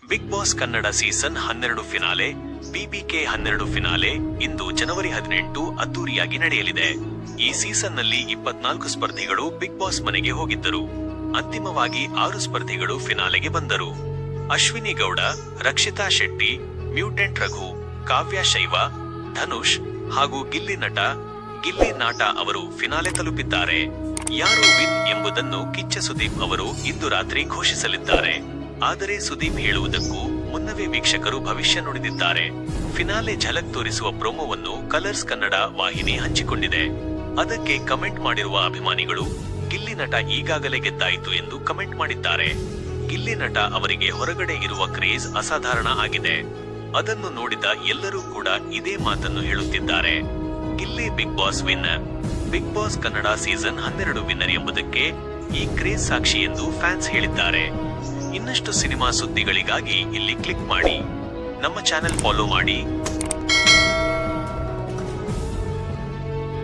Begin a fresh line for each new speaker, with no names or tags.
Big Boss Kannada season 12 finale BBK 12 finale ಇಂದು ಜನವರಿ 18 ಅದ್ದೂರಿಯಾಗಿ ನಡೆಯಲಿದೆ. ಈ ಸೀಸನ್ ನಲ್ಲಿ 24 ಸ್ಪರ್ಧಿಗಳು ಬಿಗ್ ಬಾಸ್ ಮನೆಗೆ ಹೋಗಿದ್ದರು. ಅಂತಿಮವಾಗಿ 6 ಸ್ಪರ್ಧಿಗಳು ಫಿನಾಲೆಗೆ ಬಂದರು. ಅಶ್ವಿನಿ ಗೌಡ, ರಕ್ಷಿತಾ ಶೆಟ್ಟಿ, ಮ್ಯೂಟೆಂಟ್ ರಘು, ಕಾವ್ಯ ಶೈವ, ಧನುಷ್ ಹಾಗೂ ಗಿಲ್ಲಿ ನಾಟ ಅವರು ಫಿನಾಲೆ ತಲುಪಿದ್ದಾರೆ. ಯಾರು ವಿನ್ ಎಂಬುದನ್ನು ಕಿಚ್ಚ ಸುದೀಪ್ ಅವರು ಇಂದು ರಾತ್ರಿ ಘೋಷಿಸಲಿದ್ದಾರೆ. ಆದರೆ ಸುದೀಪ್ ಹೇಳುವುದಕ್ಕೂ ಮುನ್ನವೇ ವೀಕ್ಷಕರು ಭವಿಷ್ಯ ನುಡಿದಿದ್ದಾರೆ. ಫಿನಾಲೆ ಝಲಕ್ ತೋರಿಸುವ ಪ್ರೋಮೋವನ್ನು ಕಲರ್ಸ್ ಕನ್ನಡ ವಾಹಿನಿ ಹಂಚಿಕೊಂಡಿದೆ. ಅದಕ್ಕೆ ಕಮೆಂಟ್ ಮಾಡಿರುವ ಅಭಿಮಾನಿಗಳು, ಗಿಲ್ಲಿ ನಟ ಈಗಾಗಲೇ ಗೆದ್ದಾಯಿತು ಎಂದು ಕಮೆಂಟ್ ಮಾಡಿದ್ದಾರೆ. ಗಿಲ್ಲಿ ನಟ ಅವರಿಗೆ ಹೊರಗಡೆ ಇರುವ ಕ್ರೇಜ್ ಅಸಾಧಾರಣ ಆಗಿದೆ. ಅದನ್ನು ನೋಡಿದ ಎಲ್ಲರೂ ಕೂಡ ಇದೇ ಮಾತನ್ನು ಹೇಳುತ್ತಿದ್ದಾರೆ. Gilli Bigg Boss winner. Bigg Boss Kannada season 12 winner ಎಂಬುದಕ್ಕೆ ಈ ಕ್ರೇಜ್ ಸಾಕ್ಷಿ ಎಂದು ಫ್ಯಾನ್ಸ್ ಹೇಳಿದ್ದಾರೆ. ಇನ್ನಷ್ಟು ಸಿನಿಮಾ ಸುದ್ದಿಗಳಿಗಾಗಿ ಇಲ್ಲಿ ಕ್ಲಿಕ್ ಮಾಡಿ. ನಮ್ಮ ಚಾನೆಲ್ ಫಾಲೋ ಮಾಡಿ.